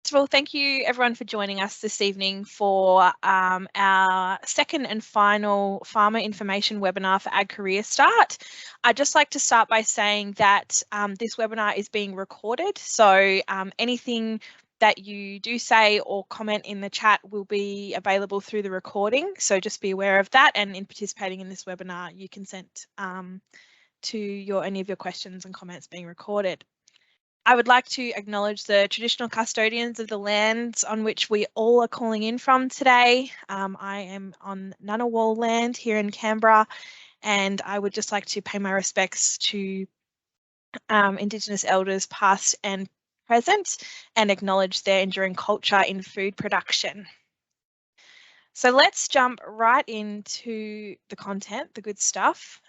First of all, thank you everyone for joining us this evening for our second and final farmer information webinar for AgCAREERSTART. I'd just like to start by saying that this webinar is being recorded, so anything that you do say or comment in the chat will be available through the recording, so just be aware of that, and in participating in this webinar you consent to any of your questions and comments being recorded. I would like to acknowledge the traditional custodians of the lands on which we all are calling in from today. I am on Ngunnawal land here in Canberra, and I would just like to pay my respects to Indigenous elders past and present and acknowledge their enduring culture in food production. So let's jump right into the content, the good stuff.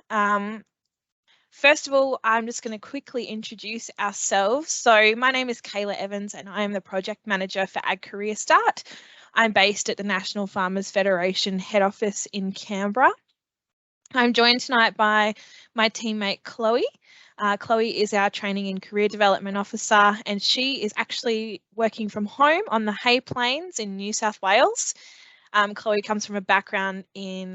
First of all, I'm just going to quickly introduce ourselves. So my name is Kayla Evans and I am the project manager for AgCAREERSTART. I'm based at the National Farmers Federation head office in Canberra. I'm joined tonight by my teammate Chloe. Chloe is our training and career development officer, and she is actually working from home on the Hay Plains in New South Wales. Chloe comes from a background in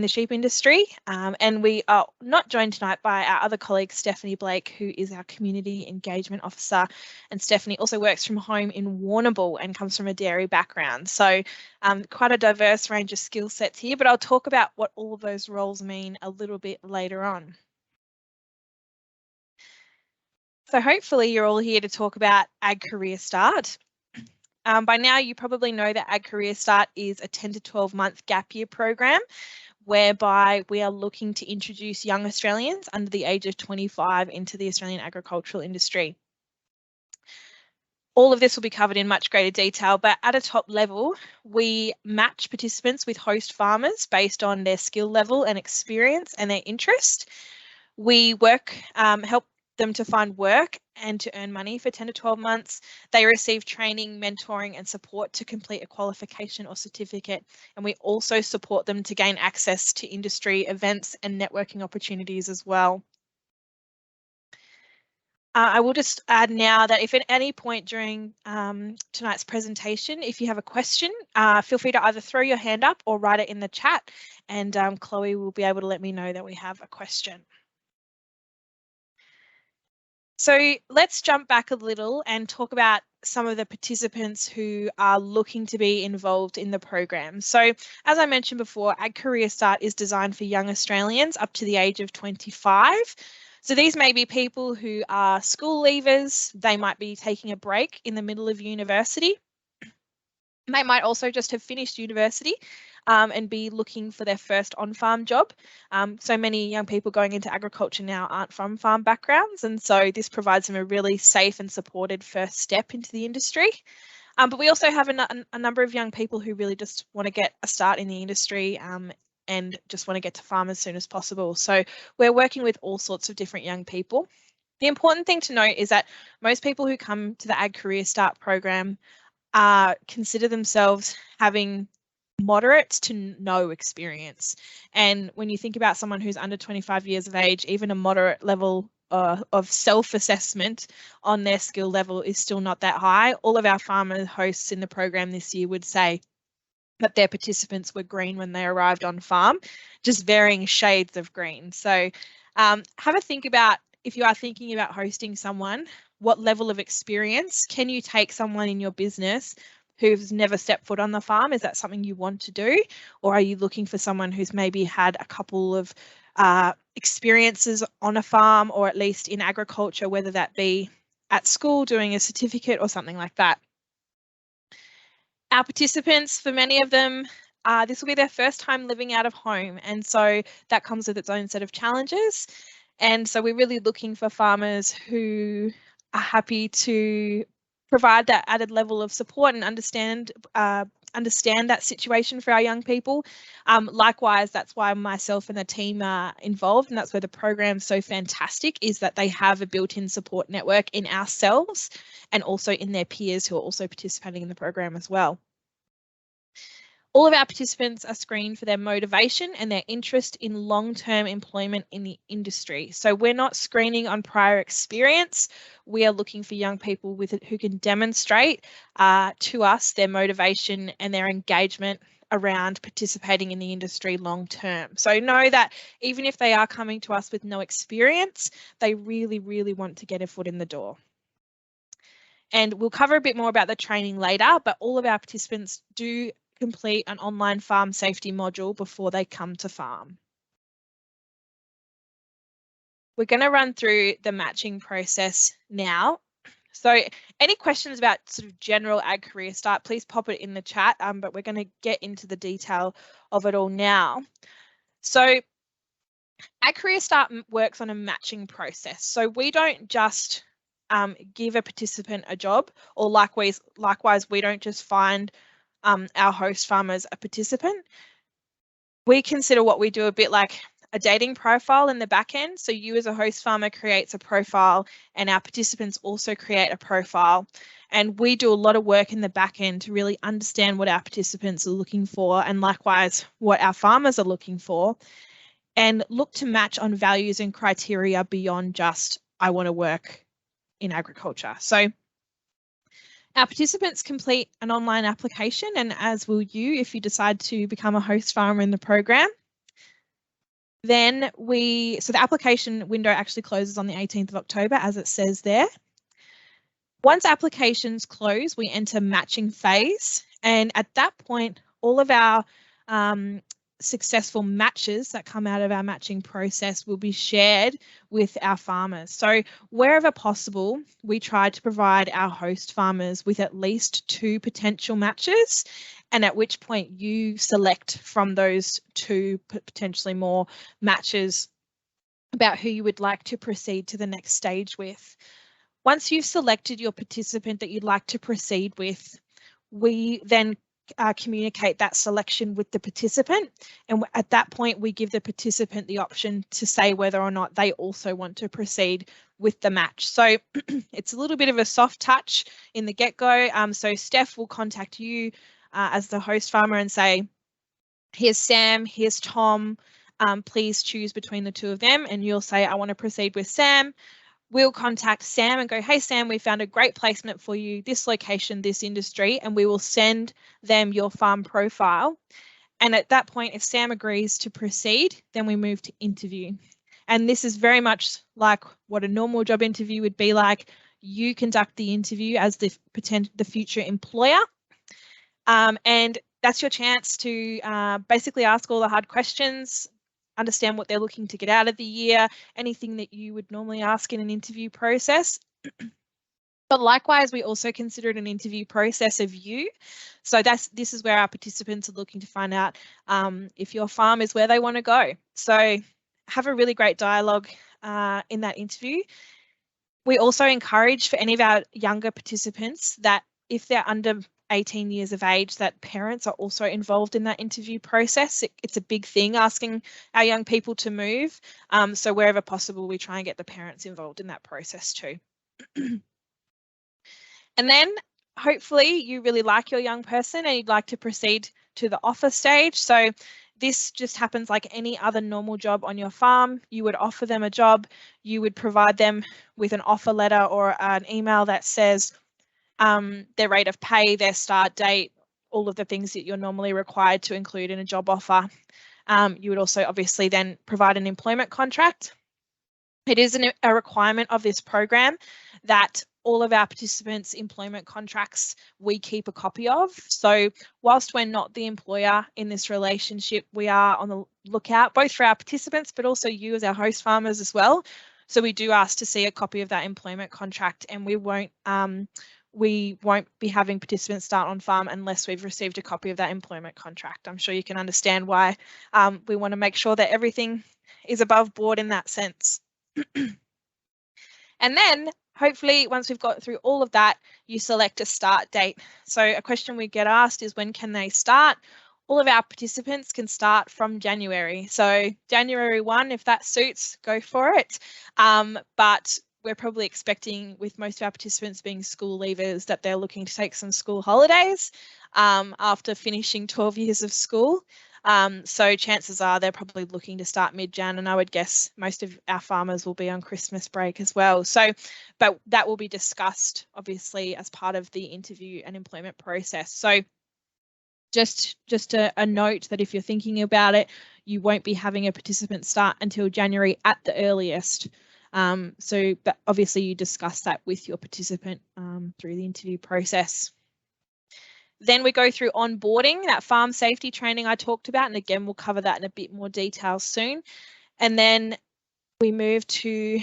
the sheep industry, and we are not joined tonight by our other colleague Stephanie Blake, who is our community engagement officer, and Stephanie also works from home in Warrnambool and comes from a dairy background. So quite a diverse range of skill sets here, but I'll talk about what all of those roles mean a little bit later on. So hopefully you're all here to talk about AgCAREERSTART. By now you probably know that AgCAREERSTART is a 10 to 12 month gap year program whereby we are looking to introduce young Australians under the age of 25 into the Australian agricultural industry. All of this will be covered in much greater detail, but at a top level, we match participants with host farmers based on their skill level and experience and their interest. We help them to find work and to earn money for 10 to 12 months. They receive training, mentoring and support to complete a qualification or certificate, and we also support them to gain access to industry events and networking opportunities as well. I will just add now that if at any point during tonight's presentation, if you have a question, feel free to either throw your hand up or write it in the chat, and Chloe will be able to let me know that we have a question. So let's jump back a little and talk about some of the participants who are looking to be involved in the program. So as I mentioned before, AgCAREERSTART is designed for young Australians up to the age of 25. So these may be people who are school leavers, they might be taking a break in the middle of university. They might also just have finished university and be looking for their first on-farm job. So many young people going into agriculture now aren't from farm backgrounds, and so this provides them a really safe and supported first step into the industry. But we also have a number of young people who really just want to get a start in the industry and just want to get to farm as soon as possible. So we're working with all sorts of different young people. The important thing to note is that most people who come to the AgCAREERSTART program consider themselves having moderate to no experience. And when you think about someone who's under 25 years of age, even a moderate level of self-assessment on their skill level is still not that high. All of our farmer hosts in the program this year would say that their participants were green when they arrived on farm, just varying shades of green. So have a think about, if you are thinking about hosting someone, what level of experience can you take someone in your business who's never stepped foot on the farm? Is that something you want to do? Or are you looking for someone who's maybe had a couple of experiences on a farm, or at least in agriculture, whether that be at school doing a certificate or something like that? Our participants, for many of them, this will be their first time living out of home, and so that comes with its own set of challenges. And so we're really looking for farmers who are happy to provide that added level of support and understand that situation for our young people. Likewise, that's why myself and the team are involved, and that's where the program's so fantastic, is that they have a built-in support network in ourselves and also in their peers who are also participating in the program as well. All of our participants are screened for their motivation and their interest in long-term employment in the industry. So we're not screening on prior experience. We are looking for young people who can demonstrate to us their motivation and their engagement around participating in the industry long term. So know that even if they are coming to us with no experience, they really, really want to get a foot in the door. And we'll cover a bit more about the training later, but all of our participants do complete an online farm safety module before they come to farm. We're going to run through the matching process now. So any questions about sort of general AgCAREERSTART, please pop it in the chat, but we're going to get into the detail of it all now. So AgCAREERSTART works on a matching process. So we don't just give a participant a job, or likewise we don't just find our host farmers a participant. We consider what we do a bit like a dating profile in the back end. So you as a host farmer creates a profile and our participants also create a profile. And we do a lot of work in the back end to really understand what our participants are looking for and likewise what our farmers are looking for, and look to match on values and criteria beyond just I want to work in agriculture. So our participants complete an online application, and as will you if you decide to become a host farmer in the program. Then so the application window actually closes on the 18th of October, as it says there. Once applications close, we enter matching phase, and at that point, all of our successful matches that come out of our matching process will be shared with our farmers. So wherever possible, we try to provide our host farmers with at least 2 potential matches, and at which point you select from those 2 potentially more matches about who you would like to proceed to the next stage with. Once you've selected your participant that you'd like to proceed with, we then communicate that selection with the participant, and at that point we give the participant the option to say whether or not they also want to proceed with the match. So it's a little bit of a soft touch in the get-go. So Steph will contact you as the host farmer and say, here's Sam, here's Tom, please choose between the 2 of them, and you'll say I want to proceed with Sam. We'll contact Sam and go, hey, Sam, we found a great placement for you, this location, this industry, and we will send them your farm profile. And at that point, if Sam agrees to proceed, then we move to interview. And this is very much like what a normal job interview would be like. You conduct the interview as the future employer. And that's your chance to basically ask all the hard questions, understand what they're looking to get out of the year, anything that you would normally ask in an interview process. But likewise, we also consider it an interview process of you. So this is where our participants are looking to find out if your farm is where they want to go. So have a really great dialogue in that interview. We also encourage for any of our younger participants that if they're under 18 years of age, that parents are also involved in that interview process. It's a big thing asking our young people to move. So wherever possible, we try and get the parents involved in that process too. And then hopefully you really like your young person and you'd like to proceed to the offer stage. So this just happens like any other normal job on your farm. You would offer them a job, you would provide them with an offer letter or an email that says their rate of pay, their start date, all of the things that you're normally required to include in a job offer. You would also obviously then provide an employment contract. It is a requirement of this program that all of our participants' employment contracts we keep a copy of. So whilst we're not the employer in this relationship, we are on the lookout both for our participants but also you as our host farmers as well. So we do ask to see a copy of that employment contract, and we won't be having participants start on farm unless we've received a copy of that employment contract. I'm sure you can understand why we want to make sure that everything is above board in that sense. And then hopefully once we've got through all of that, you select a start date. So a question we get asked is when can they start? All of our participants can start from January. So January 1, if that suits, go for it. But we're probably expecting, with most of our participants being school leavers, that they're looking to take some school holidays. after finishing 12 years of school. So chances are they're probably looking to start mid-Jan, and I would guess most of our farmers will be on Christmas break as well. So, but that will be discussed obviously as part of the interview and employment process. So just a note that if you're thinking about it, you won't be having a participant start until January at the earliest. But obviously you discuss that with your participant through the interview process. Then we go through onboarding, that farm safety training I talked about, and again, we'll cover that in a bit more detail soon. And then we move to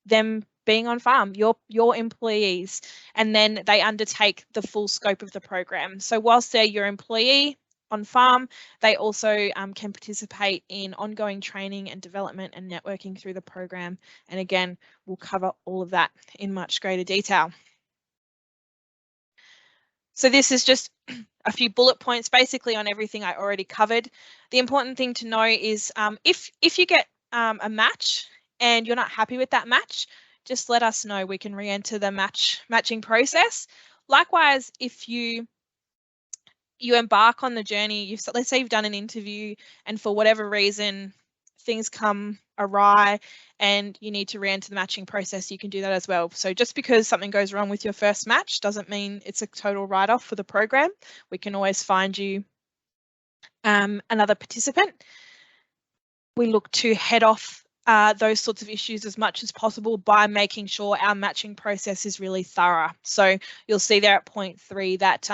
them being on farm, your employees, and then they undertake the full scope of the program. So whilst they're your employee on farm, they also can participate in ongoing training and development and networking through the program. And again, we'll cover all of that in much greater detail. So this is just a few bullet points basically on everything I already covered. The important thing to know is if you get a match and you're not happy with that match, just let us know. We can re-enter the matching process. Likewise, if you embark on the journey, let's say you've done an interview and for whatever reason things come awry and you need to re-enter the matching process, you can do that as well. So just because something goes wrong with your first match doesn't mean it's a total write-off for the program. We can always find you another participant. We look to head off those sorts of issues as much as possible by making sure our matching process is really thorough. So you'll see there at point 3 that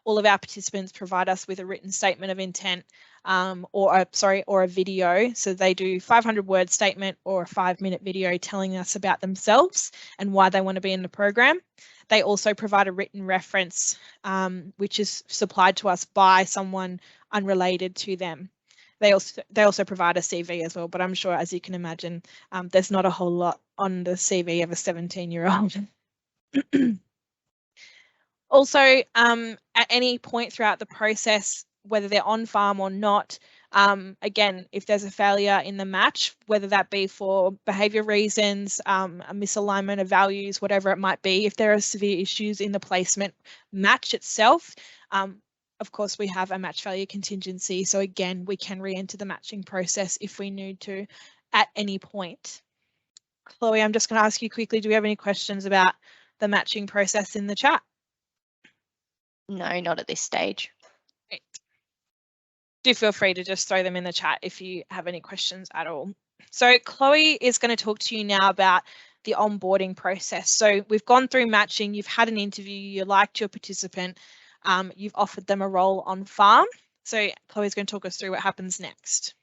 all of our participants provide us with a written statement of intent or a video. So they do 500-word statement or a 5-minute video telling us about themselves and why they want to be in the program. They also provide a written reference, which is supplied to us by someone unrelated to them. They also provide a CV as well, but I'm sure, as you can imagine, there's not a whole lot on the CV of a 17-year-old. Also, at any point throughout the process, whether they're on farm or not, again, if there's a failure in the match, whether that be for behaviour reasons, a misalignment of values, whatever it might be, if there are severe issues in the placement match itself, of course, we have a match failure contingency. So again, we can re-enter the matching process if we need to at any point. Chloe, I'm just going to ask you quickly, do we have any questions about the matching process in the chat? No, not at this stage. Great. Do feel free to just throw them in the chat if you have any questions at all. So Chloe is going to talk to you now about the onboarding process. So we've gone through matching, you've had an interview, you liked your participant, you've offered them a role on farm. So Chloe's going to talk us through what happens next.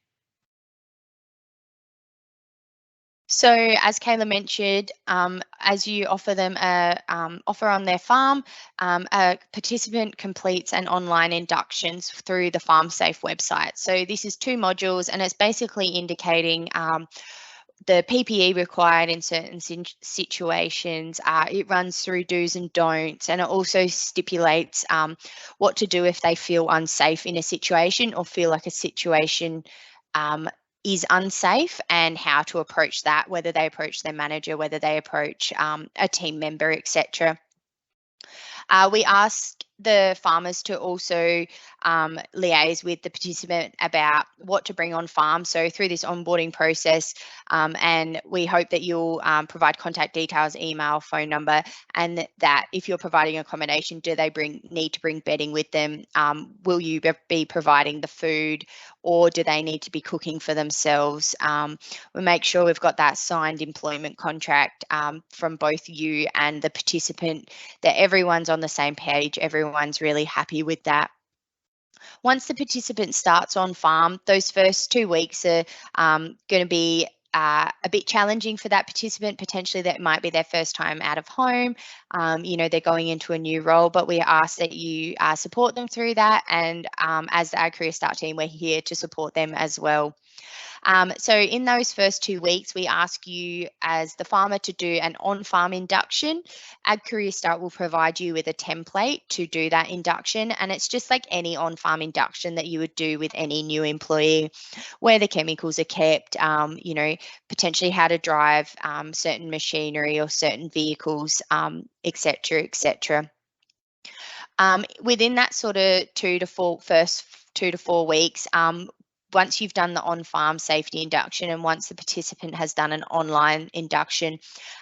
So as Kayla mentioned, as you offer them a offer on their farm, a participant completes an online inductions through the FarmSafe website. So this is 2 modules and it's basically indicating the PPE required in certain situations. It runs through do's and don'ts, and it also stipulates what to do if they feel unsafe in a situation or feel like a situation is unsafe, and how to approach that, whether they approach their manager, whether they approach a team member, etc. We ask the farmers to also liaise with the participant about what to bring on farm. So through this onboarding process, and we hope that you'll provide contact details, email, phone number, and that if you're providing accommodation, do they need to bring bedding with them? Will you be providing the food, or do they need to be cooking for themselves? We make sure we've got that signed employment contract from both you and the participant, that everyone's on the same page, everyone's really happy with that. Once the participant starts on farm, those first 2 weeks are going to be a bit challenging for that participant. Potentially that might be their first time out of home. You know, they're going into a new role, but we ask that you support them through that. And as the AgCAREERSTART team, we're here to support them as well. So in those first 2 weeks, we ask you as the farmer to do an on-farm induction. AgCAREERSTART will provide you with a template to do that induction, and it's just like any on-farm induction that you would do with any new employee, where the chemicals are kept, you know, potentially how to drive certain machinery or certain vehicles, etc., etc. Within that sort of first 2 to 4 weeks, once you've done the on-farm safety induction and once the participant has done an online induction,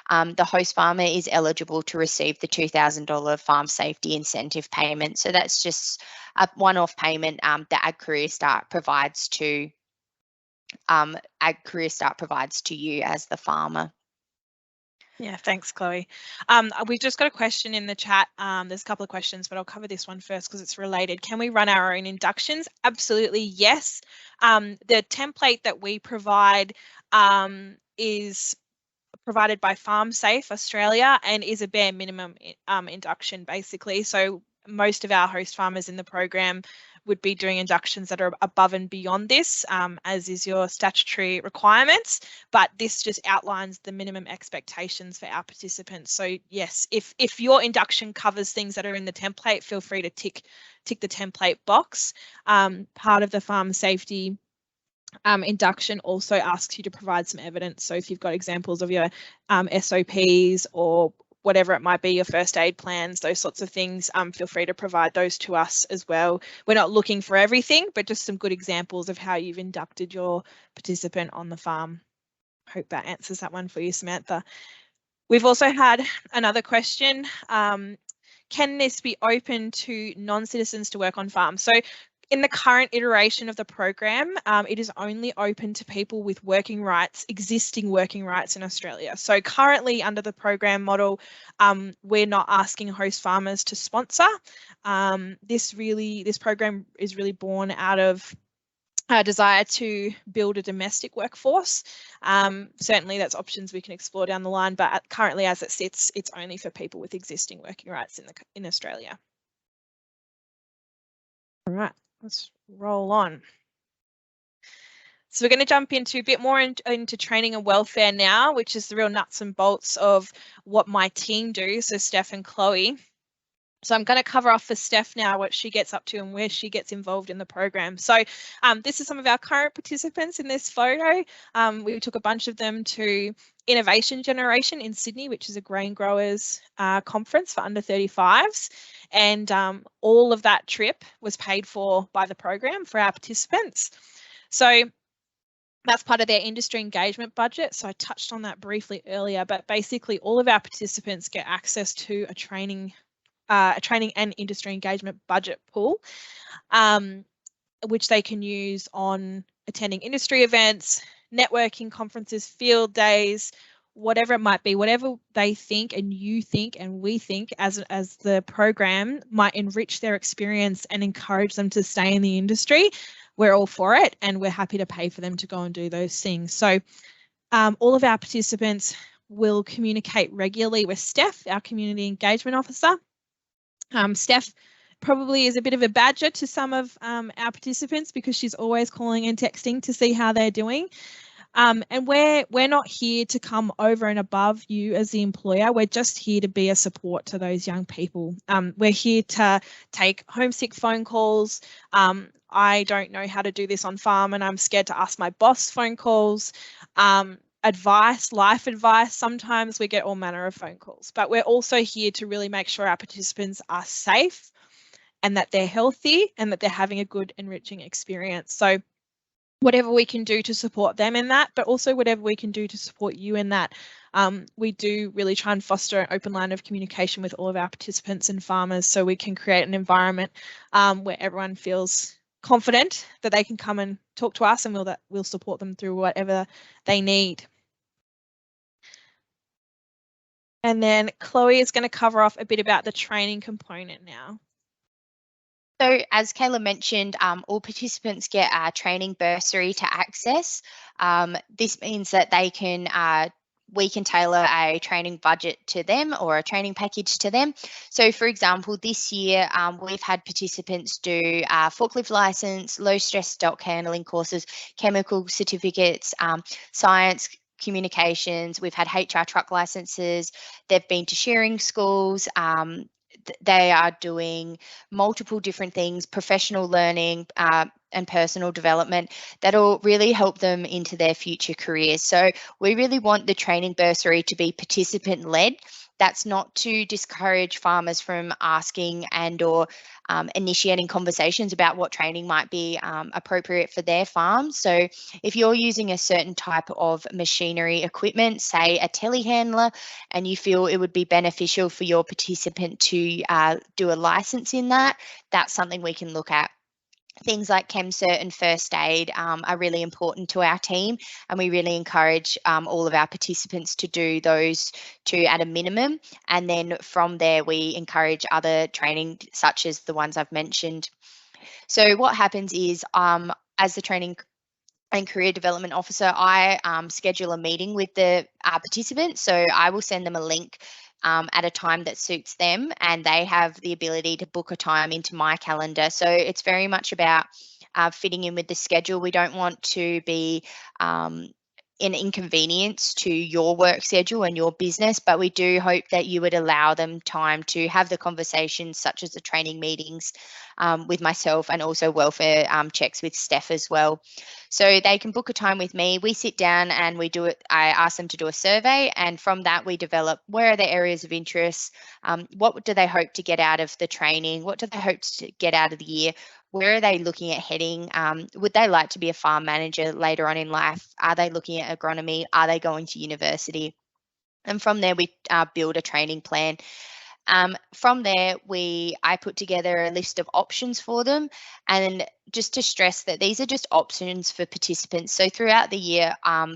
the host farmer is eligible to receive the $2,000 farm safety incentive payment. So that's just a one-off payment that AgCAREERSTART provides to you as the farmer. Yeah, thanks, Chloe. We've just got a question in the chat. There's a couple of questions, but I'll cover this one first because it's related. Can we run our own inductions? Absolutely, yes. The template that we provide is provided by FarmSafe Australia and is a bare minimum induction, basically. So most of our host farmers in the program would be doing inductions that are above and beyond this, as is your statutory requirements, but this just outlines the minimum expectations for our participants. So yes, if your induction covers things that are in the template, feel free to tick the template box. Part of the farm safety induction also asks you to provide some evidence. So if you've got examples of your SOPs or whatever it might be, your first aid plans, those sorts of things, feel free to provide those to us as well. We're not looking for everything, but just some good examples of how you've inducted your participant on the farm. Hope that answers that one for you, Samantha. We've also had another question. Can this be open to non-citizens to work on farms? So in the current iteration of the program, it is only open to people with working rights, existing working rights in Australia. So currently under the program model, we're not asking host farmers to sponsor. This program is really born out of a desire to build a domestic workforce. Certainly that's options we can explore down the line, but currently as it sits, it's only for people with existing working rights in Australia. All right. Let's roll on. So we're going to jump into a bit more into training and welfare now, which is the real nuts and bolts of what my team do, so Steph and Chloe. So I'm going to cover off for Steph now what she gets up to and where she gets involved in the program. So this is some of our current participants in this photo. We took a bunch of them to Innovation Generation in Sydney, which is a grain growers conference for under 35s. And all of that trip was paid for by the program for our participants. So that's part of their industry engagement budget. So I touched on that briefly earlier, but basically all of our participants get access to a training and industry engagement budget pool, which they can use on attending industry events, networking conferences, field days, whatever it might be, whatever they think and you think and we think as the program might enrich their experience and encourage them to stay in the industry. We're all for it and we're happy to pay for them to go and do those things. So all of our participants will communicate regularly with Steph, our community engagement officer. Steph probably is a bit of a badger to some of our participants because she's always calling and texting to see how they're doing. And we're not here to come over and above you as the employer. We're just here to be a support to those young people. We're here to take homesick phone calls. I don't know how to do this on farm and I'm scared to ask my boss phone calls. Advice, life advice. Sometimes we get all manner of phone calls, but we're also here to really make sure our participants are safe and that they're healthy and that they're having a good, enriching experience. So whatever we can do to support them in that, but also whatever we can do to support you in that. We do really try and foster an open line of communication with all of our participants and farmers so we can create an environment where everyone feels confident that they can come and talk to us and we'll support them through whatever they need. And then Chloe is going to cover off a bit about the training component now. So as Kayla mentioned, all participants get a training bursary to access. This means that we can tailor a training budget to them or a training package to them. So for example, this year we've had participants do forklift license, low stress stock handling courses, chemical certificates, science, communications. We've had HR truck licenses. They've been to sharing schools. They are doing multiple different things, professional learning and personal development that'll really help them into their future careers. So we really want the training bursary to be participant led. That's not to discourage farmers from asking and or initiating conversations about what training might be appropriate for their farm. So if you're using a certain type of machinery equipment, say a telehandler, and you feel it would be beneficial for your participant to do a license in that, that's something we can look at. Things like ChemCert and first aid are really important to our team, and we really encourage all of our participants to do those two at a minimum. And then from there, we encourage other training such as the ones I've mentioned. So what happens is as the training and career development officer, I schedule a meeting with the participants. So I will send them a link at a time that suits them, and they have the ability to book a time into my calendar. So it's very much about fitting in with the schedule. We don't want to be an inconvenience to your work schedule and your business, but we do hope that you would allow them time to have the conversations such as the training meetings with myself, and also welfare checks with Steph as well. So they can book a time with me. We sit down and we do it. I ask them to do a survey, and from that we develop where are the areas of interest, what do they hope to get out of the training, what do they hope to get out of the year, where are they looking at heading, would they like to be a farm manager later on in life, are they looking at agronomy, are they going to university? And from there we build a training plan. From there, I put together a list of options for them, and just to stress that these are just options for participants. So throughout the year,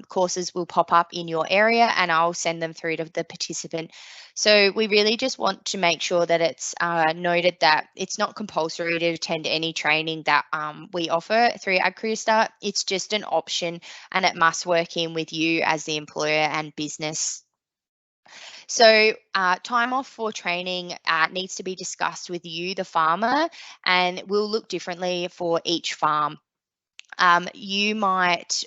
courses will pop up in your area, and I'll send them through to the participant. So we really just want to make sure that it's noted that it's not compulsory to attend any training that we offer through AgCAREERSTART. It's just an option, and it must work in with you as the employer and business. So time off for training needs to be discussed with you, the farmer, and will look differently for each farm. You might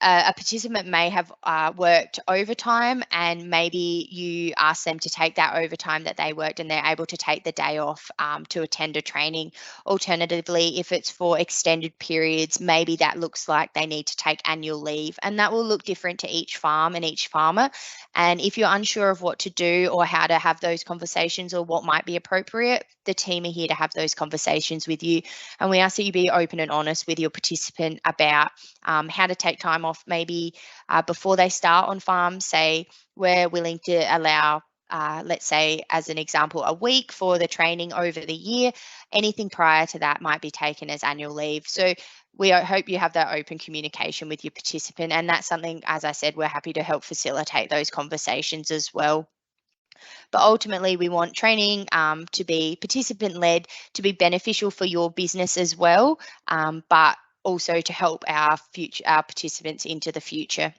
a participant may have worked overtime, and maybe you ask them to take that overtime that they worked and they're able to take the day off to attend a training. Alternatively, if it's for extended periods, maybe that looks like they need to take annual leave, and that will look different to each farm and each farmer. And if you're unsure of what to do or how to have those conversations or what might be appropriate, the team are here to have those conversations with you. And we ask that you be open and honest with your participant about how to take time off, maybe before they start on farm. Say we're willing to allow, let's say as an example, a week for the training over the year. Anything prior to that might be taken as annual leave. So we hope you have that open communication with your participant, and that's something, as I said, we're happy to help facilitate those conversations as well. But ultimately, we want training to be participant-led, to be beneficial for your business as well, but also to help our participants into the future.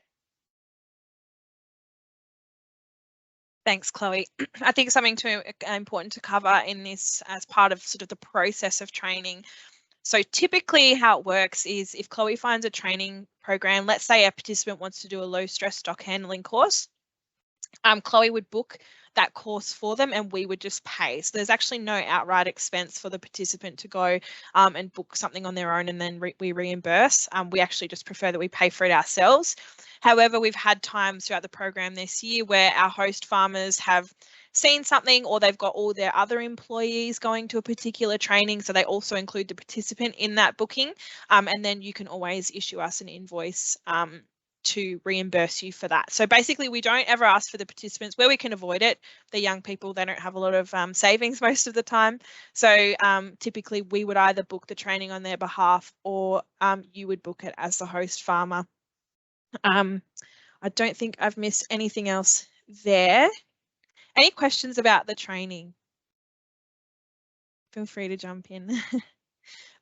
Thanks, Chloe. I think something important to cover in this as part of sort of the process of training. So typically how it works is if Chloe finds a training program, let's say a participant wants to do a low stress stock handling course, Chloe would book that course for them and we would just pay. So there's actually no outright expense for the participant to go and book something on their own and then we reimburse. We actually just prefer that we pay for it ourselves. However, we've had times throughout the program this year where our host farmers have seen something, or they've got all their other employees going to a particular training, so they also include the participant in that booking, and then you can always issue us an invoice to reimburse you for that. So basically we don't ever ask for the participants where we can avoid it. The young people, they don't have a lot of savings most of the time. So typically we would either book the training on their behalf, or you would book it as the host farmer. I don't think I've missed anything else there. Any questions about the training? Feel free to jump in.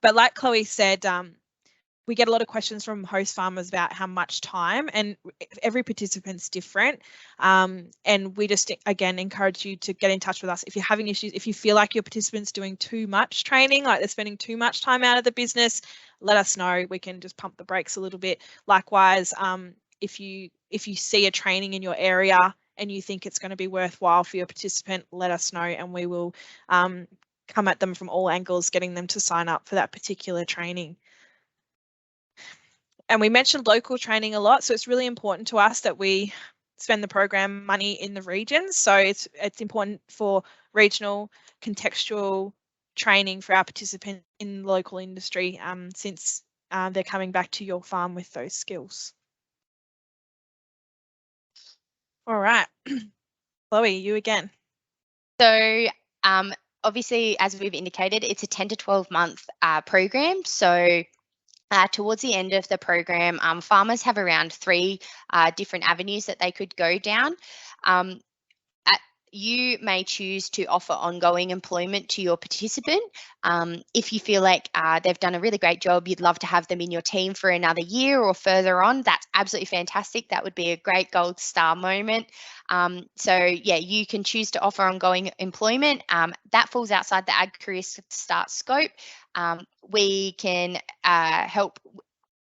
But like Chloe said, we get a lot of questions from host farmers about how much time, and every participant's different. And we just, again, encourage you to get in touch with us if you're having issues, if you feel like your participant's doing too much training, like they're spending too much time out of the business, let us know. We can just pump the brakes a little bit. Likewise, if you see a training in your area and you think it's going to be worthwhile for your participant, let us know, and we will come at them from all angles, getting them to sign up for that particular training. And we mentioned local training a lot, so it's really important to us that we spend the program money in the regions. So it's important for regional contextual training for our participants in local industry, since they're coming back to your farm with those skills. All right, Chloe, you again. So obviously, as we've indicated, it's a 10 to 12 month program. So towards the end of the program, farmers have around 3 different avenues that they could go down. You may choose to offer ongoing employment to your participant. If you feel like they've done a really great job, you'd love to have them in your team for another year or further on, that's absolutely fantastic. That would be a great gold star moment. So yeah, you can choose to offer ongoing employment. That falls outside the AgCAREERSTART scope. We can help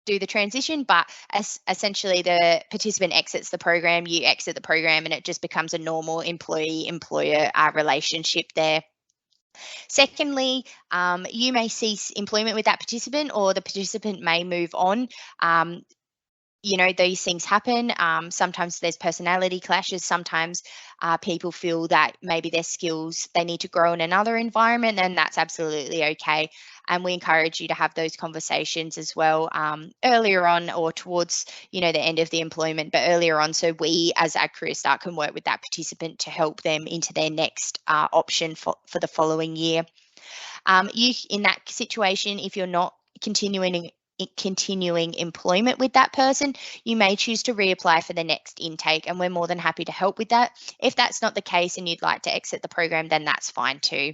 do the transition, but essentially the participant exits the program, you exit the program, and it just becomes a normal employee-employer relationship there. Secondly, you may cease employment with that participant, or the participant may move on. You know, these things happen. Sometimes there's personality clashes. Sometimes people feel that maybe their skills, they need to grow in another environment, and that's absolutely okay. And we encourage you to have those conversations as well earlier on, or towards, you know, the end of the employment, but earlier on, so we as AgCAREERSTART can work with that participant to help them into their next option for the following year. You, in that situation, if you're not continuing employment with that person, you may choose to reapply for the next intake, and we're more than happy to help with that. If that's not the case and you'd like to exit the program, then that's fine too.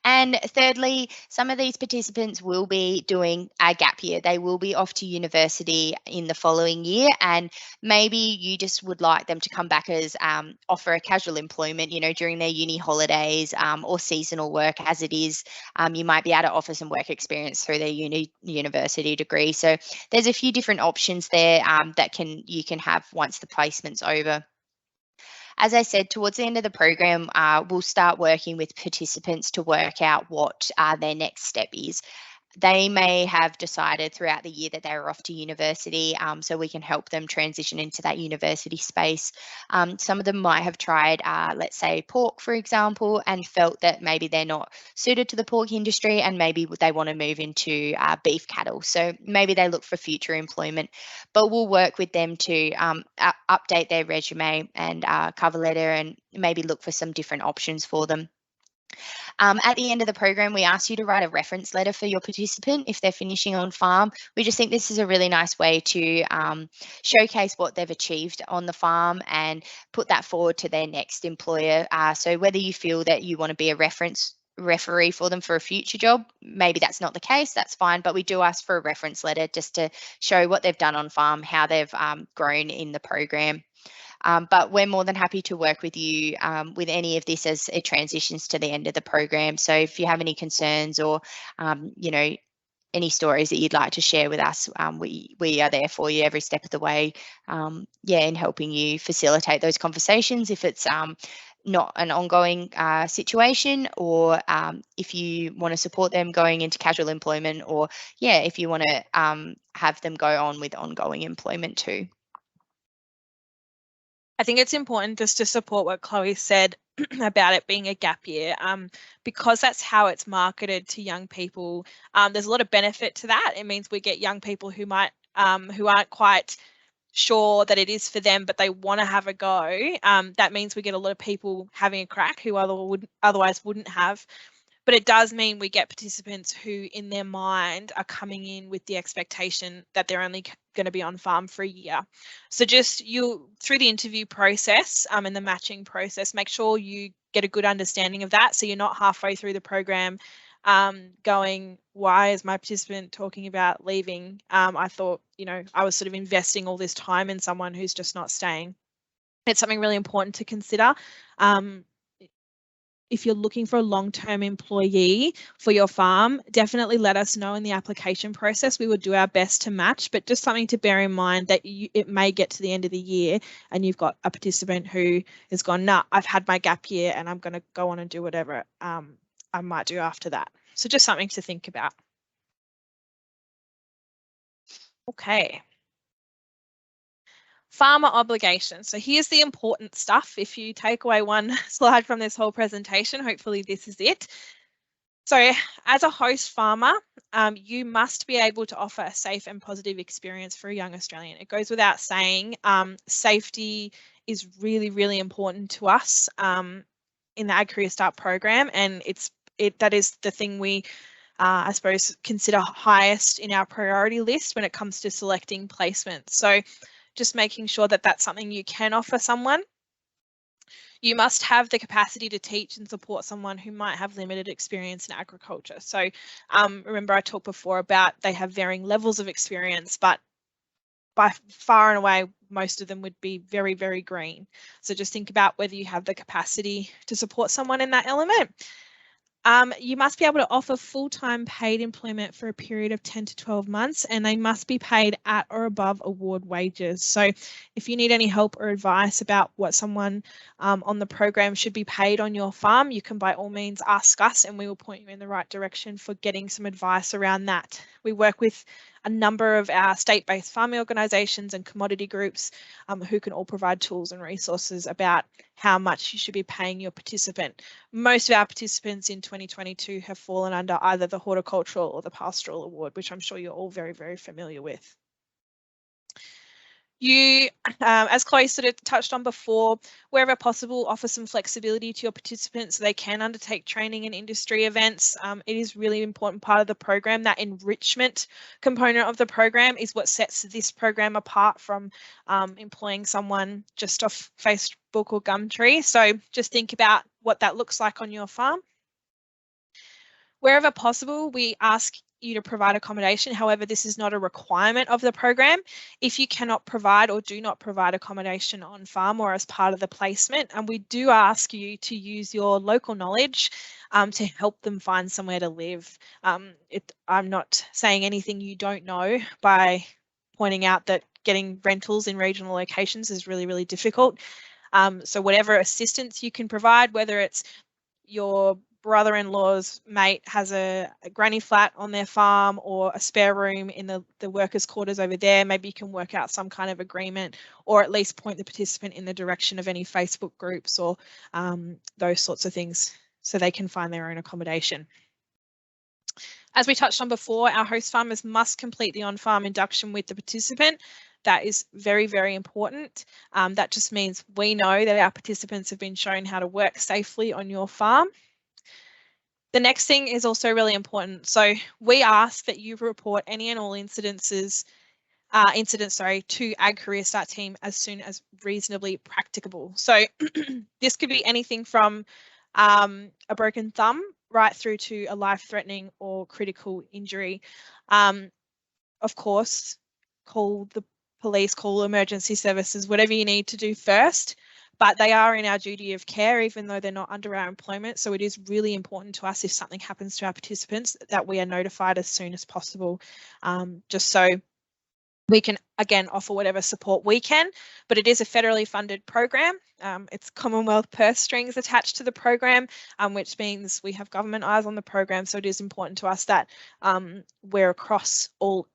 And thirdly, some of these participants will be doing a gap year. They will be off to university in the following year, and maybe you just would like them to come back as offer a casual employment, you know, during their uni holidays or seasonal work as it is. You might be able to offer some work experience through their university degree. So there's a few different options there that you can have once the placement's over. As I said, towards the end of the program, we'll start working with participants to work out what their next step is. They may have decided throughout the year that they were off to university, so we can help them transition into that university space. Some of them might have tried, let's say, pork, for example, and felt that maybe they're not suited to the pork industry, and maybe they want to move into beef cattle. So maybe they look for future employment, but we'll work with them to update their resume and cover letter, and maybe look for some different options for them. At the end of the program, we ask you to write a reference letter for your participant if they're finishing on farm. We just think this is a really nice way to showcase what they've achieved on the farm and put that forward to their next employer. So whether you feel that you want to be a referee for them for a future job, maybe that's not the case, that's fine, but we do ask for a reference letter just to show what they've done on farm, how they've grown in the program. But we're more than happy to work with you with any of this as it transitions to the end of the program. So if you have any concerns or, you know, any stories that you'd like to share with us, we are there for you every step of the way, yeah, in helping you facilitate those conversations if it's not an ongoing situation, or if you want to support them going into casual employment, or yeah, if you want to have them go on with ongoing employment too. I think it's important just to support what Chloe said about it being a gap year, because that's how it's marketed to young people. There's a lot of benefit to that. It means we get young people who might who aren't quite sure that it is for them, but they want to have a go. That means we get a lot of people having a crack who otherwise wouldn't have. But it does mean we get participants who in their mind are coming in with the expectation that they're only going to be on farm for a year. So just through the interview process and the matching process, make sure you get a good understanding of that. So you're not halfway through the program going, why is my participant talking about leaving? I thought, you know, I was sort of investing all this time in someone who's just not staying. It's something really important to consider. If you're looking for a long-term employee for your farm, definitely let us know in the application process. We will do our best to match, but just something to bear in mind that it may get to the end of the year and you've got a participant who has gone, nah, I've had my gap year and I'm going to go on and do whatever I might do after that. So just something to think about. Okay. Farmer obligations. So here's the important stuff. If you take away one slide from this whole presentation, hopefully this is it. So as a host farmer, you must be able to offer a safe and positive experience for a young Australian. It goes without saying, safety is really, really important to us in the AgCAREERSTART program, and that is the thing we I suppose consider highest in our priority list when it comes to selecting placements. So just making sure that that's something you can offer someone. You must have the capacity to teach and support someone who might have limited experience in agriculture. So remember I talked before about they have varying levels of experience, but by far and away, most of them would be very, very green. So just think about whether you have the capacity to support someone in that element. You must be able to offer full-time paid employment for a period of 10 to 12 months, and they must be paid at or above award wages. So if you need any help or advice about what someone on the program should be paid on your farm, you can by all means ask us and we will point you in the right direction for getting some advice around that. We work with a number of our state-based farming organisations and commodity groups who can all provide tools and resources about how much you should be paying your participant. Most of our participants in 2022 have fallen under either the horticultural or the pastoral award, which I'm sure you're all very, very familiar with. You, as Chloe sort of touched on before, wherever possible, offer some flexibility to your participants so they can undertake training and industry events. It is really important part of the program. That enrichment component of the program is what sets this program apart from employing someone just off Facebook or Gumtree. So just think about what that looks like on your farm. Wherever possible, we ask you to provide accommodation. However, this is not a requirement of the program. If you cannot provide or do not provide accommodation on farm or as part of the placement, and we do ask you to use your local knowledge to help them find somewhere to live. I'm not saying anything you don't know by pointing out that getting rentals in regional locations is really, really difficult. So whatever assistance you can provide, whether it's your brother-in-law's mate has a granny flat on their farm or a spare room in the workers' quarters over there, maybe you can work out some kind of agreement or at least point the participant in the direction of any Facebook groups or those sorts of things so they can find their own accommodation. As we touched on before, our host farmers must complete the on-farm induction with the participant. That is very, very important. That just means we know that our participants have been shown how to work safely on your farm. The next thing is also really important. So we ask that you report any and all incidents to AgCAREERSTART team as soon as reasonably practicable. So this could be anything from a broken thumb right through to a life-threatening or critical injury. Of course, call the police, call emergency services, whatever you need to do first. But they are in our duty of care, even though they're not under our employment. So it is really important to us if something happens to our participants that we are notified as soon as possible, just so we can, again, offer whatever support we can. But it is a federally funded program. It's Commonwealth purse strings attached to the program, which means we have government eyes on the program. So it is important to us that we're across all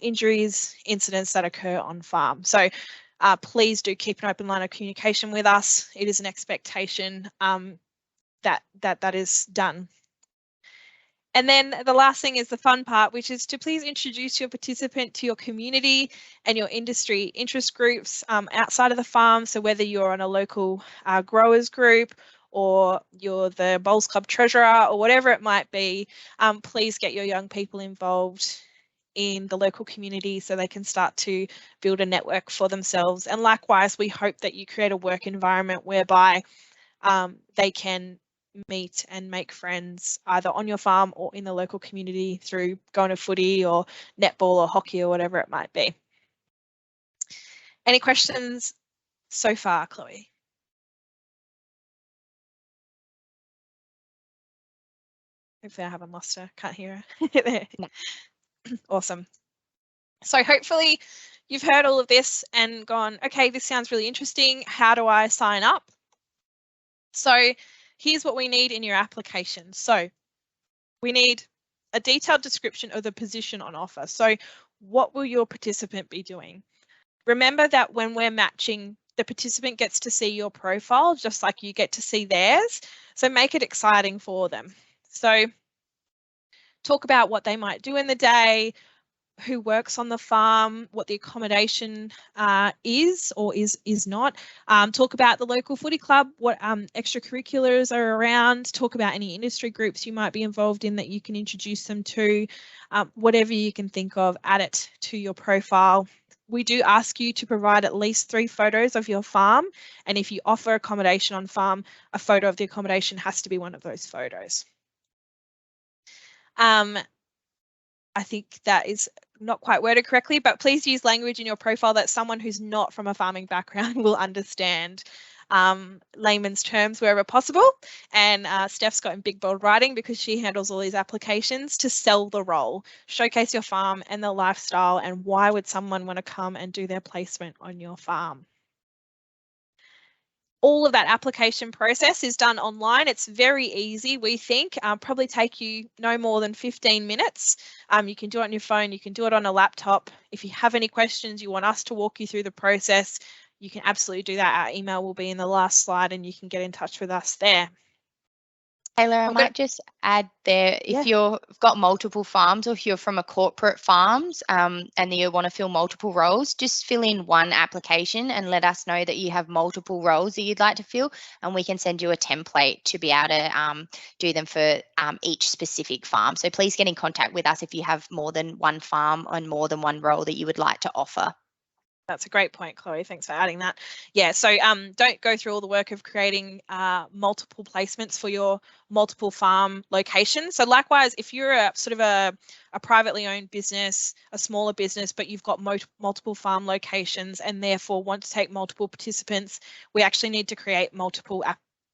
injuries, incidents that occur on farm. So please do keep an open line of communication with us. It is an expectation that is done. And then the last thing is the fun part, which is to please introduce your participant to your community and your industry interest groups outside of the farm. So whether you're on a local growers group or you're the Bowls Club treasurer or whatever it might be, please get your young people involved in the local community so they can start to build a network for themselves. And likewise, we hope that you create a work environment whereby they can meet and make friends either on your farm or in the local community through going to footy or netball or hockey or whatever it might be. Any questions so far, Chloe? Hopefully I haven't lost her, can't hear her. No. Awesome. So hopefully you've heard all of this and gone, okay, this sounds really interesting. How do I sign up? So here's what we need in your application. So we need a detailed description of the position on offer. So what will your participant be doing? remember that when we're matching, the participant gets to see your profile just like you get to see theirs. So make it exciting for them. So talk about what they might do in the day, who works on the farm, what the accommodation is or is not. Talk about the local footy club, what extracurriculars are around. Talk about any industry groups you might be involved in that you can introduce them to. Whatever you can think of, add it to your profile. We do ask you to provide at least 3 photos of your farm, and if you offer accommodation on farm, a photo of the accommodation has to be one of those photos. I think that is not quite worded correctly, but please use language in your profile that someone who's not from a farming background will understand. Layman's terms wherever possible. And Steph's got in big bold writing because she handles all these applications to sell the role, showcase your farm and the lifestyle, and why would someone want to come and do their placement on your farm. All of that application process is done online. It's very easy, we think. Probably take you no more than 15 minutes. You can do it on your phone, you can do it on a laptop. If you have any questions, you want us to walk you through the process, you can absolutely do that. Our email will be in the last slide and you can get in touch with us there. Taylor, I might just add there, if you've got multiple farms or if you're from a corporate farms and you want to fill multiple roles, just fill in one application and let us know that you have multiple roles that you'd like to fill, and we can send you a template to be able to do them for each specific farm. So please get in contact with us if you have more than one farm and more than one role that you would like to offer. That's a great point, Chloe. Thanks for adding that. Yeah, so don't go through all the work of creating multiple placements for your multiple farm locations. So likewise, if you're a sort of a privately owned business, a smaller business, but you've got multiple farm locations and therefore want to take multiple participants, we actually need to create multiple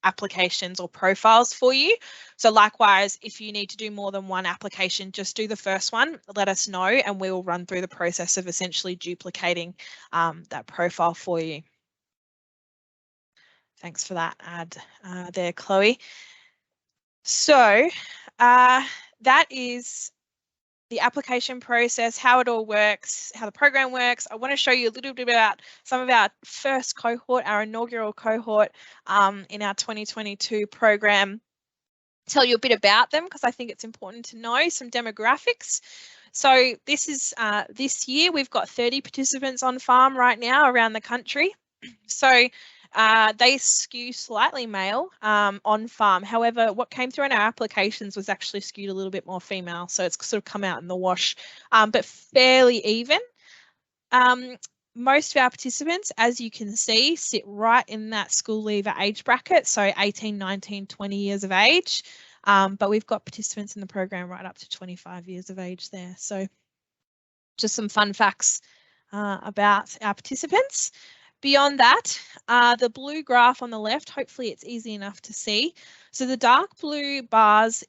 applications or profiles for you. So likewise, if you need to do more than one application, just do the first one, let us know, and we will run through the process of essentially duplicating that profile for you. Thanks for that ad there, Chloe. So that is the application process, how it all works, how the program works. I want to show you a little bit about some of our first cohort, our inaugural cohort in our 2022 program. Tell you a bit about them because I think it's important to know some demographics. So this is this year we've got 30 participants on farm right now around the country. So they skew slightly male on farm. However, what came through in our applications was actually skewed a little bit more female. So it's sort of come out in the wash, but fairly even. Most of our participants, as you can see, sit right in that school leaver age bracket, so 18, 19, 20 years of age. But we've got participants in the program right up to 25 years of age there. So just some fun facts about our participants. Beyond that, the blue graph on the left, hopefully it's easy enough to see. So the dark blue bars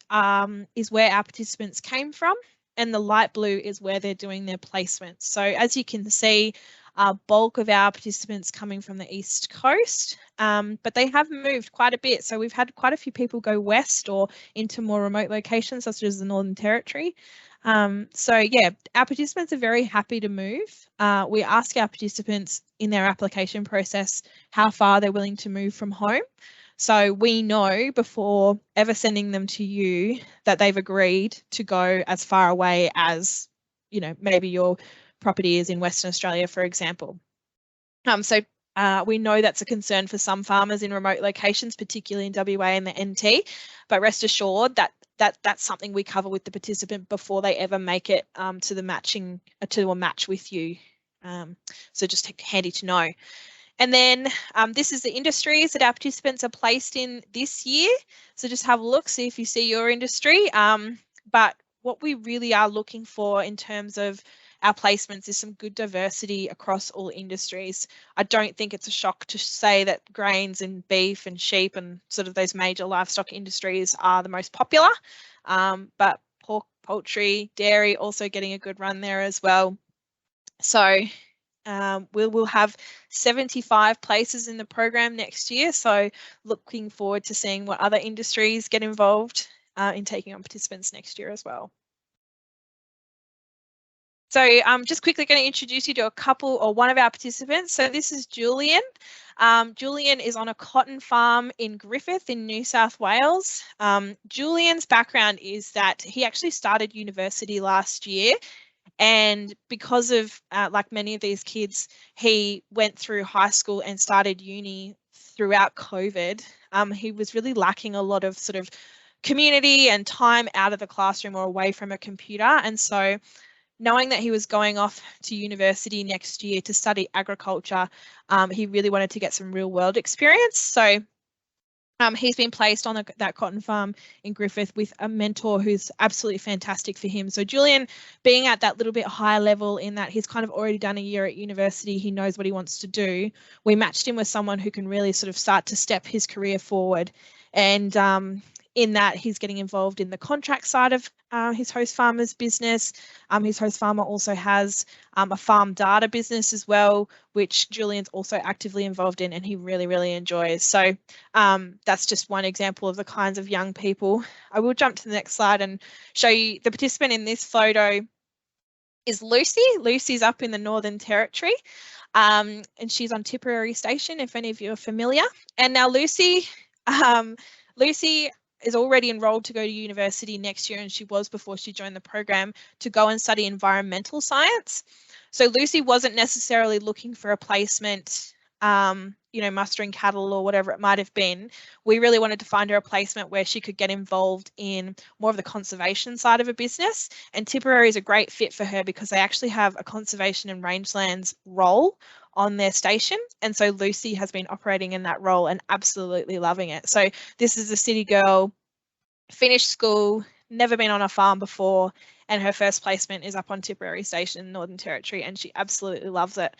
is where our participants came from, and the light blue is where they're doing their placements. So as you can see, bulk of our participants coming from the East Coast, but they have moved quite a bit. So we've had quite a few people go west or into more remote locations, such as the Northern Territory. So yeah, our participants are very happy to move. We ask our participants in their application process how far they're willing to move from home. So we know before ever sending them to you that they've agreed to go as far away as, you know, maybe your property is in Western Australia, for example. So we know that's a concern for some farmers in remote locations, particularly in WA and the NT, but rest assured that that's something we cover with the participant before they ever make it to the matching, to a match with you. So just handy to know. And then this is the industries that our participants are placed in this year. So just have a look, see if you see your industry. But what we really are looking for in terms of our placements is some good diversity across all industries. I don't think it's a shock to say that grains and beef and sheep and sort of those major livestock industries are the most popular, but pork, poultry, dairy also getting a good run there as well. So we will have 75 places in the program next year. So looking forward to seeing what other industries get involved in taking on participants next year as well. So I'm just quickly going to introduce you to a couple or one of our participants. So this is Julian. Julian is on a cotton farm in Griffith in New South Wales. Julian's background is that he actually started university last year, and because of like many of these kids, he went through high school and started uni throughout COVID. He was really lacking a lot of sort of community and time out of the classroom or away from a computer, and so knowing that he was going off to university next year to study agriculture, he really wanted to get some real world experience. So he's been placed on that cotton farm in Griffith with a mentor who's absolutely fantastic for him. So Julian, being at that little bit higher level in that he's kind of already done a year at university, he knows what he wants to do. We matched him with someone who can really sort of start to step his career forward. And in that, he's getting involved in the contract side of his host farmer's business. His host farmer also has a farm data business as well, which Julian's also actively involved in, and he really, really enjoys. So that's just one example of the kinds of young people. I will jump to the next slide and show you the participant in this photo is Lucy. Lucy's up in the Northern Territory, and she's on Tipperary Station, if any of you are familiar. And now Lucy is already enrolled to go to university next year, and she was before she joined the program, to go and study environmental science. So Lucy wasn't necessarily looking for a placement, you know, mustering cattle or whatever it might have been. We really wanted to find her a placement where she could get involved in more of the conservation side of a business. And Tipperary is a great fit for her because they actually have a conservation and rangelands role on their station. And so Lucy has been operating in that role and absolutely loving it. So this is a city girl, finished school, never been on a farm before, and her first placement is up on Tipperary Station, Northern Territory, and she absolutely loves it.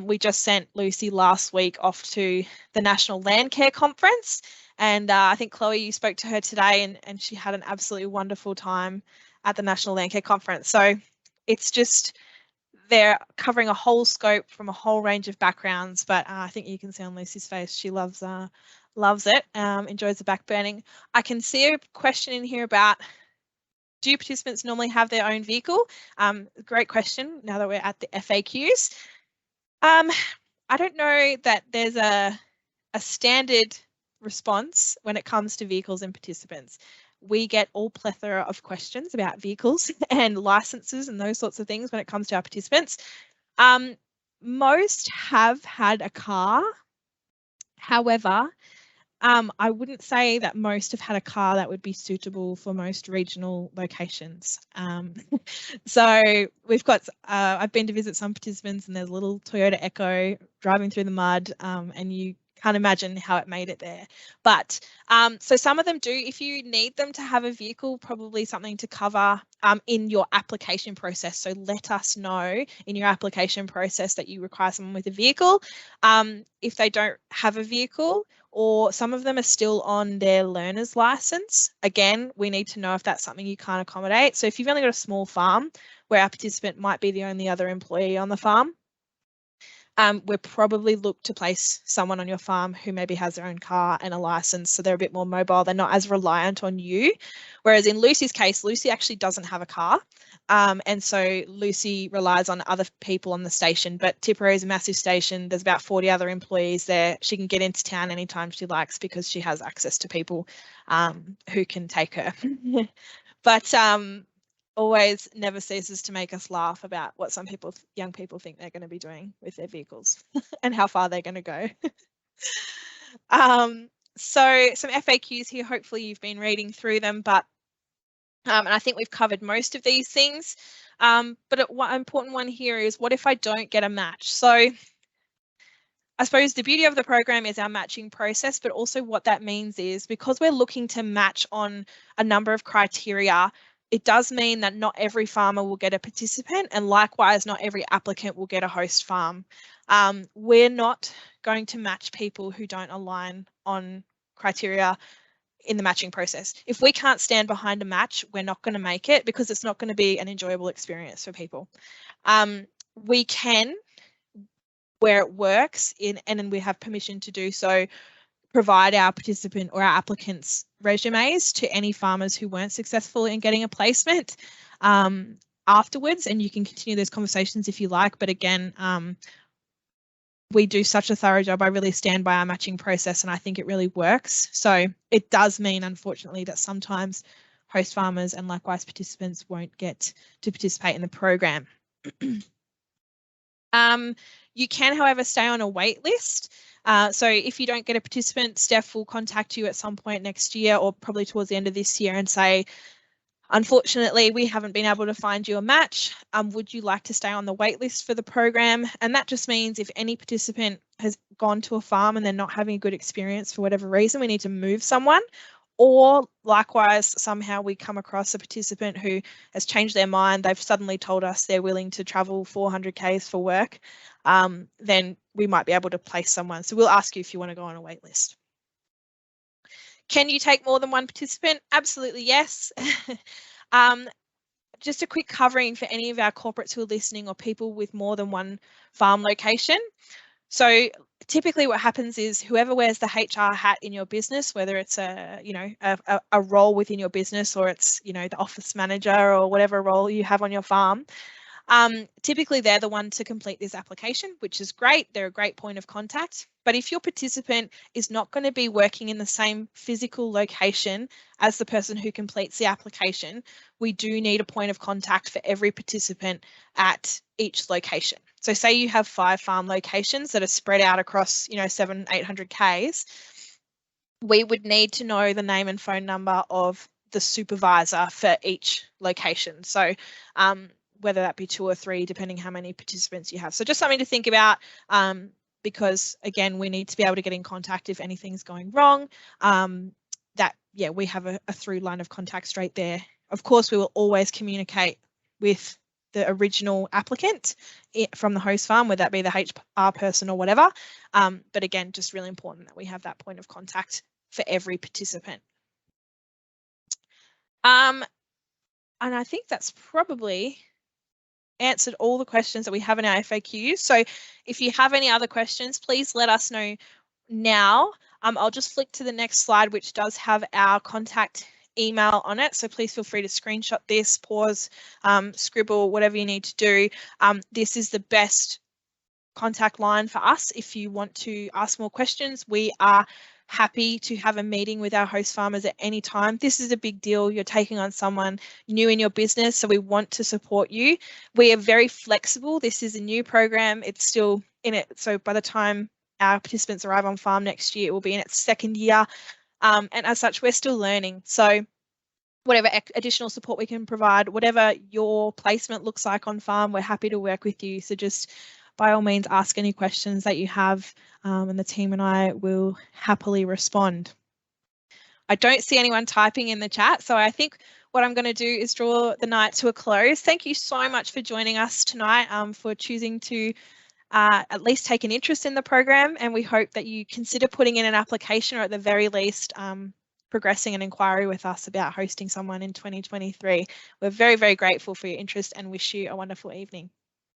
We just sent Lucy last week off to the National Landcare Conference, and I think Chloe, you spoke to her today, and she had an absolutely wonderful time at the National Landcare Conference. So it's just, they're covering a whole scope from a whole range of backgrounds, but I think you can see on Lucy's face she loves it, enjoys the back burning. I can see a question in here about, do participants normally have their own vehicle? Great question, now that we're at the FAQs. I don't know that there's a standard response when it comes to vehicles and participants. We get all plethora of questions about vehicles and licenses and those sorts of things when it comes to our participants. Most have had a car. However, I wouldn't say that most have had a car that would be suitable for most regional locations. So we've got, I've been to visit some participants and there's a little Toyota Echo driving through the mud, and you can't imagine how it made it there. But so some of them do, if you need them to have a vehicle, probably something to cover in your application process. So let us know in your application process that you require someone with a vehicle. If they don't have a vehicle, or some of them are still on their learner's license, again, we need to know if that's something you can't accommodate. So if you've only got a small farm where our participant might be the only other employee on the farm, we'll probably look to place someone on your farm who maybe has their own car and a license, so they're a bit more mobile. They're not as reliant on you. Whereas in Lucy's case, Lucy actually doesn't have a car. And so Lucy relies on other people on the station, but Tipperary is a massive station. There's about 40 other employees there. She can get into town anytime she likes because she has access to people who can take her. But always never ceases to make us laugh about what some people, young people, think they're going to be doing with their vehicles and how far they're going to go. So some FAQs here, hopefully you've been reading through them, but and I think we've covered most of these things. But one important one here is, what if I don't get a match? So I suppose the beauty of the program is our matching process, but also what that means is, because we're looking to match on a number of criteria, it does mean that not every farmer will get a participant, and likewise not every applicant will get a host farm. We're not going to match people who don't align on criteria in the matching process. If we can't stand behind a match, we're not going to make it, because it's not going to be an enjoyable experience for people. We can, where it works, and then we have permission to do so, provide our participant or our applicants' resumes to any farmers who weren't successful in getting a placement. afterwards, and you can continue those conversations if you like. But again, we do such a thorough job. I really stand by our matching process, and I think it really works. So it does mean, unfortunately, that sometimes host farmers and likewise participants won't get to participate in the program. You can, however, stay on a wait list. So if you don't get a participant, Steph will contact you at some point next year or probably towards the end of this year and say, unfortunately, we haven't been able to find you a match. Would you like to stay on the wait list for the program? And that just means if any participant has gone to a farm and they're not having a good experience for whatever reason, we need to move someone. Or likewise, somehow we come across a participant who has changed their mind. They've suddenly told us they're willing to travel 400 Ks for work. Then we might be able to place someone. So we'll ask you if you want to go on a wait list. Can you take more than one participant? Absolutely, yes. Just a quick covering for any of our corporates who are listening or people with more than one farm location. So typically what happens is whoever wears the HR hat in your business, whether it's a role within your business or it's, the office manager or whatever role you have on your farm, typically they're the one to complete this application, which is great. They're a great point of contact. But if your participant is not going to be working in the same physical location as the person who completes the application, we do need a point of contact for every participant at each location. So say you have 5 farm locations that are spread out across, 700-800 Ks, we would need to know the name and phone number of the supervisor for each location. So whether that be 2 or 3, depending how many participants you have. So just something to think about, because again, we need to be able to get in contact if anything's going wrong. We have a through line of contact straight there. Of course, we will always communicate with the original applicant from the host farm, whether that be the HR person or whatever. But again, just really important that we have that point of contact for every participant. And I think that's probably answered all the questions that we have in our FAQs. So if you have any other questions, please let us know now. I'll just flick to the next slide, which does have our contact email on it. So please feel free to screenshot this, pause, scribble, whatever you need to do. This is the best contact line for us. If you want to ask more questions, we are happy to have a meeting with our host farmers at any time. This is a big deal. You're taking on someone new in your business, so we want to support you. We are very flexible. This is a new program. It's still in it. So by the time our participants arrive on farm next year, it will be in its 2nd year. And as such, we're still learning. So whatever additional support we can provide, whatever your placement looks like on farm, we're happy to work with you. So just by all means, ask any questions that you have, and the team and I will happily respond. I don't see anyone typing in the chat, so I think what I'm going to do is draw the night to a close. Thank you so much for joining us tonight, for choosing to at least take an interest in the program, and we hope that you consider putting in an application or at the very least progressing an inquiry with us about hosting someone in 2023. We're very, very grateful for your interest and wish you a wonderful evening.